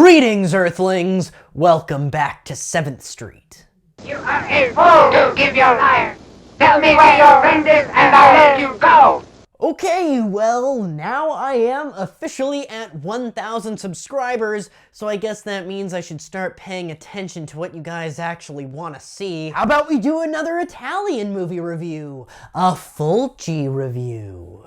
Greetings, Earthlings! Welcome back to 7th Street. You are a fool, you give your liar. Tell me where your friend is and I'll let you go. Okay, well, now I am officially at 1,000 subscribers, so I guess that means I should start paying attention to what you guys actually want to see. How about we do another Italian movie review? A Fulci review.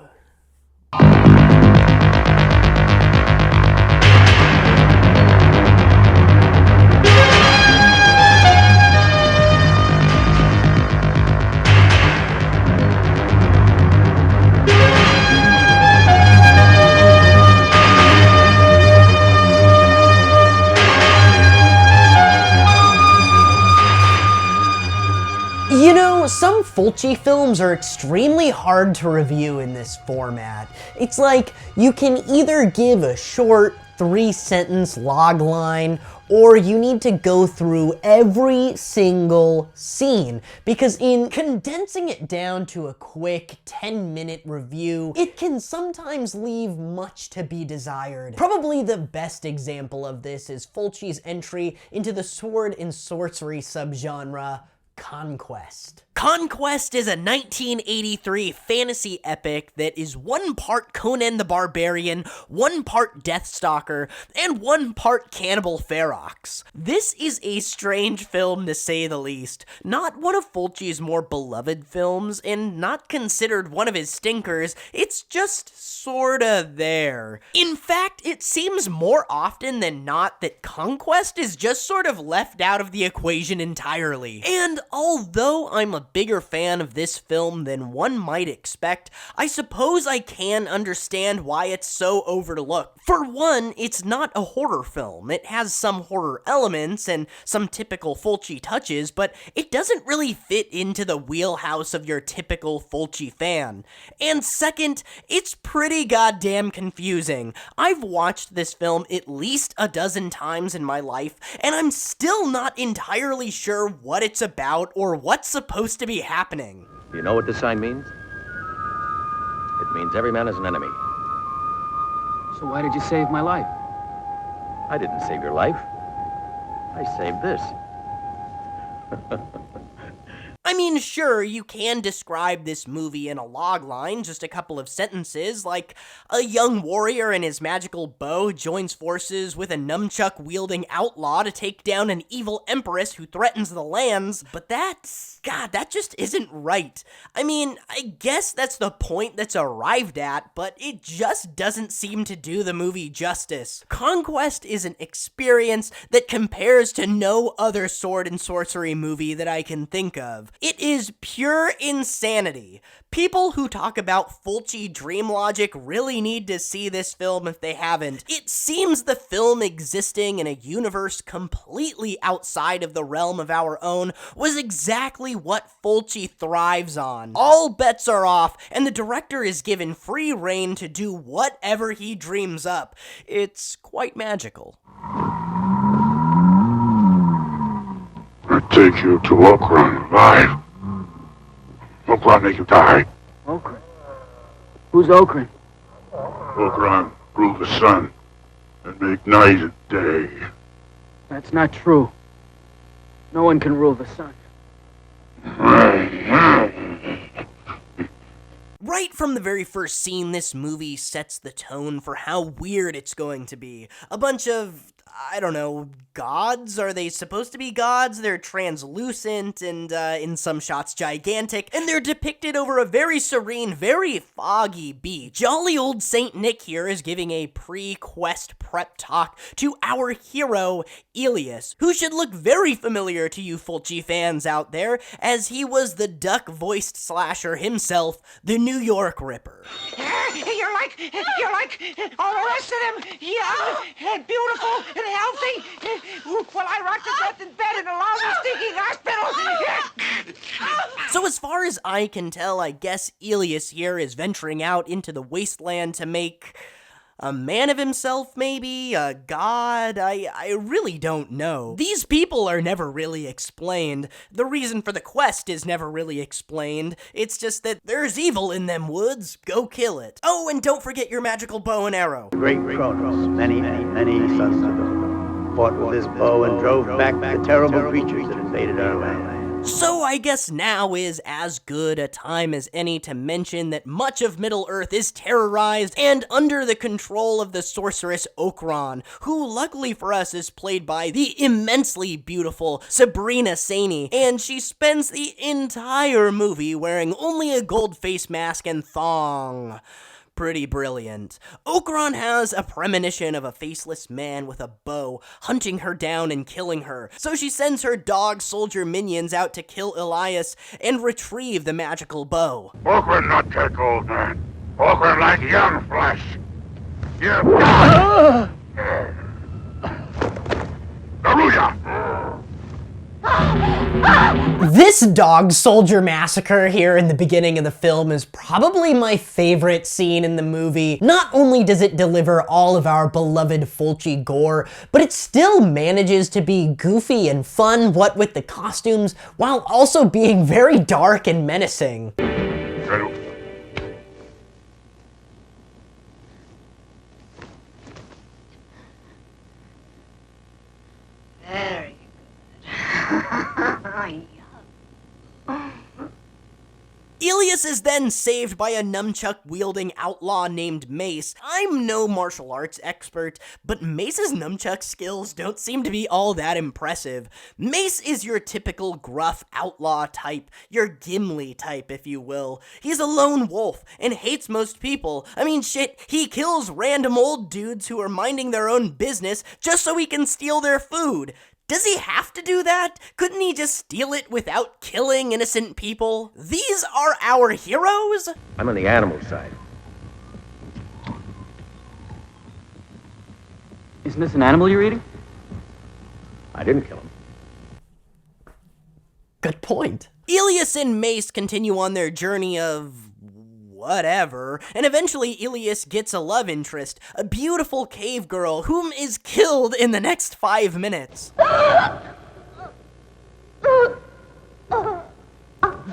You know, some Fulci films are extremely hard to review in this format. It's like, you can either give a short 3-sentence log line, or you need to go through every single scene, because in condensing it down to a quick 10-minute review, it can sometimes leave much to be desired. Probably the best example of this is Fulci's entry into the sword and sorcery subgenre, Conquest. Conquest is a 1983 fantasy epic that is one part Conan the Barbarian, one part Deathstalker, and one part Cannibal Ferox. This is a strange film to say the least. Not one of Fulci's more beloved films, and not considered one of his stinkers. It's just sorta there. In fact, it seems more often than not that Conquest is just sort of left out of the equation entirely. And although I'm a bigger fan of this film than one might expect, I suppose I can understand why it's so overlooked. For one, it's not a horror film. It has some horror elements and some typical Fulci touches, but it doesn't really fit into the wheelhouse of your typical Fulci fan. And second, it's pretty goddamn confusing. I've watched this film at least a dozen times in my life, and I'm still not entirely sure what it's about or what's supposed to be happening. You know what this sign means? It means every man is an enemy. So why did you save my life? I didn't save your life. I saved this. I mean, sure, you can describe this movie in a log line, just a couple of sentences, like a young warrior and his magical bow joins forces with a nunchuck-wielding outlaw to take down an evil empress who threatens the lands, but that just isn't right. I mean, I guess that's the point that's arrived at, but it just doesn't seem to do the movie justice. Conquest is an experience that compares to no other sword and sorcery movie that I can think of. It is pure insanity. People who talk about Fulci dream logic really need to see this film if they haven't. It seems the film existing in a universe completely outside of the realm of our own was exactly what Fulci thrives on. All bets are off, and the director is given free rein to do whatever he dreams up. It's quite magical. I take you to Okran alive. Okran make you die. Okran? Who's Okran? Okran rule the sun and make night a day. That's not true. No one can rule the sun. Right from the very first scene, this movie sets the tone for how weird it's going to be. A bunch of, I don't know, gods? Are they supposed to be gods? They're translucent and, in some shots, gigantic, and they're depicted over a very serene, very foggy beach. Jolly old Saint Nick here is giving a pre-quest prep talk to our hero, Elias, who should look very familiar to you Fulci fans out there, as he was the duck-voiced slasher himself, the New York Ripper. You're like all the rest of them, young and beautiful and healthy. Well, I rock to death in bed in a lousy, stinking hospital. So as far as I can tell, I guess Elias here is venturing out into the wasteland to make a man of himself, maybe? A god? I really don't know. These people are never really explained. The reason for the quest is never really explained. It's just that there's evil in them woods. Go kill it. Oh, and don't forget your magical bow and arrow. Great Kronos, many sons of them. fought with this bow and drove back the terrible creatures that invaded our land. So I guess now is as good a time as any to mention that much of Middle-earth is terrorized and under the control of the sorceress Okran, who luckily for us is played by the immensely beautiful Sabrina Saini, and she spends the entire movie wearing only a gold face mask and thong. Pretty brilliant. Okran has a premonition of a faceless man with a bow hunting her down and killing her, so she sends her dog soldier minions out to kill Elias and retrieve the magical bow. Okran not take old man. Okran like young flesh. Yeah. Naruya! This dog soldier massacre here in the beginning of the film is probably my favorite scene in the movie. Not only does it deliver all of our beloved Fulci gore, but it still manages to be goofy and fun, what with the costumes, while also being very dark and menacing. Very Elias is then saved by a nunchuck-wielding outlaw named Mace. I'm no martial arts expert, but Mace's nunchuck skills don't seem to be all that impressive. Mace is your typical gruff outlaw type, your Gimli type, if you will. He's a lone wolf and hates most people. I mean, shit, he kills random old dudes who are minding their own business just so he can steal their food. Does he have to do that? Couldn't he just steal it without killing innocent people? These are our heroes? I'm on the animal side. Isn't this an animal you're eating? I didn't kill him. Good point. Elias and Mace continue on their journey of whatever, and eventually Elias gets a love interest, a beautiful cave girl whom is killed in the next 5 minutes.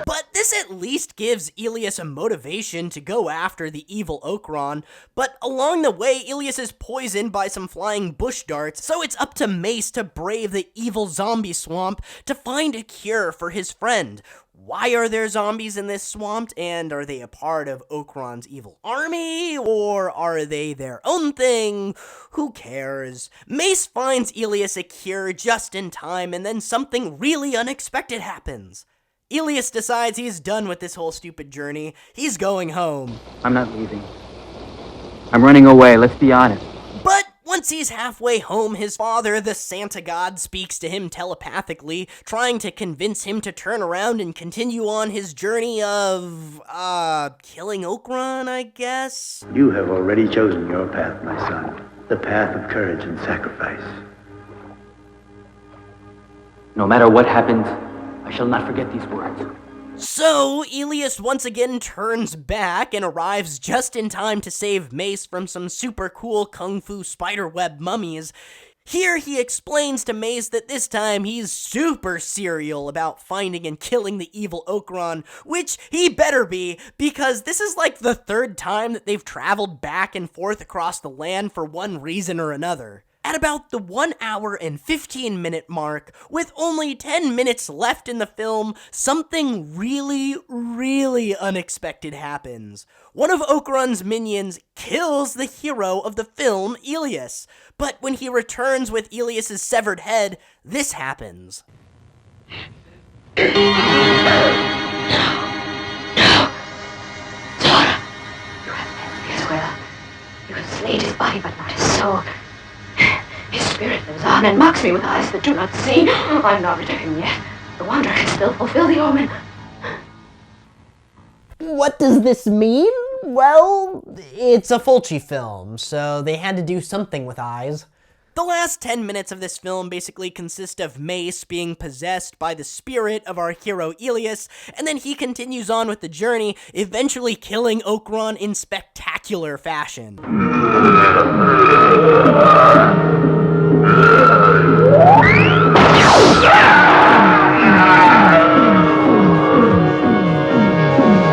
But this at least gives Elias a motivation to go after the evil Okran, but along the way, Elias is poisoned by some flying bush darts, so it's up to Mace to brave the evil zombie swamp to find a cure for his friend. Why are there zombies in this swamp, and are they a part of Okran's evil army, or are they their own thing? Who cares? Mace finds Elias a cure just in time, and then something really unexpected happens. Elias decides he's done with this whole stupid journey. He's going home. I'm not leaving. I'm running away, let's be honest. But once he's halfway home, his father, the Santa God, speaks to him telepathically, trying to convince him to turn around and continue on his journey of, killing Okran, I guess? You have already chosen your path, my son. The path of courage and sacrifice. No matter what happens, I shall not forget these words. So, Elias once again turns back and arrives just in time to save Mace from some super cool kung fu spiderweb mummies. Here he explains to Mace that this time he's super serial about finding and killing the evil Okran, which he better be, because this is like the 3rd time that they've traveled back and forth across the land for one reason or another. At about the 1 hour and 15 minute mark, with only 10 minutes left in the film, something really, really unexpected happens. One of Okran's minions kills the hero of the film, Elias. But when he returns with Elias's severed head, this happens. Daughter, you have left me as well. You have slayed his body, but not his soul. His spirit lives on and mocks me with eyes that do not see. I'm not returning yet. The Wanderer can still fulfill the omen. What does this mean? Well, it's a Fulci film, so they had to do something with eyes. The last 10 minutes of this film basically consist of Mace being possessed by the spirit of our hero Elias, and then he continues on with the journey, eventually killing Okran in spectacular fashion.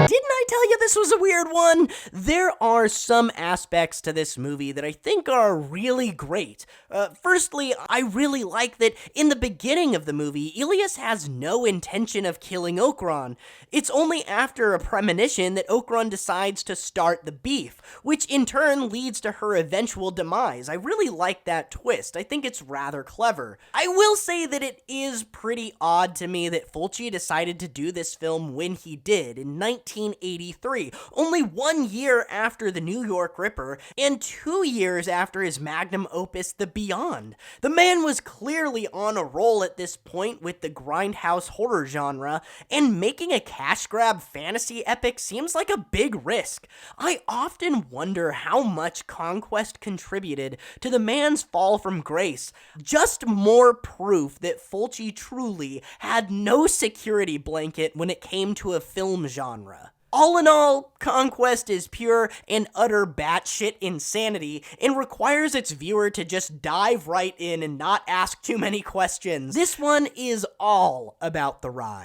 Didn't I tell you this was a weird one. There are some aspects to this movie that I think are really great. Firstly, I really like that in the beginning of the movie, Ilias has no intention of killing Okron. It's only after a premonition that Okron decides to start the beef, which in turn leads to her eventual demise. I really like that twist. I think it's rather clever. I will say that it is pretty odd to me that Fulci decided to do this film when he did, in 1983, only 1 year after the New York Ripper, and 2 years after his magnum opus, The Beyond. The man was clearly on a roll at this point with the grindhouse horror genre, and making a cash grab fantasy epic seems like a big risk. I often wonder how much Conquest contributed to the man's fall from grace. Just more proof that Fulci truly had no security blanket when it came to a film genre. All in all, Conquest is pure and utter batshit insanity and requires its viewer to just dive right in and not ask too many questions. This one is all about the ride.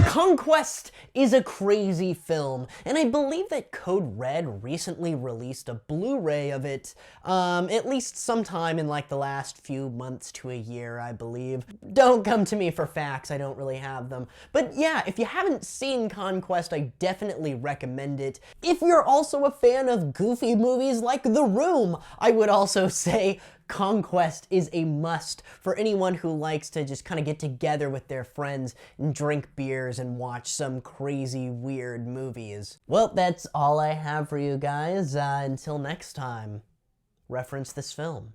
Conquest is a crazy film, and I believe that Code Red recently released a Blu-ray of it, at least sometime in like the last few months to a year, I believe. Don't come to me for facts, I don't really have them. But yeah, if you haven't seen Conquest, I definitely recommend it. If you're also a fan of goofy movies like The Room, I would also say Conquest is a must for anyone who likes to just kind of get together with their friends and drink beers and watch some crazy, weird movies. Well, that's all I have for you guys. Until next time, reference this film.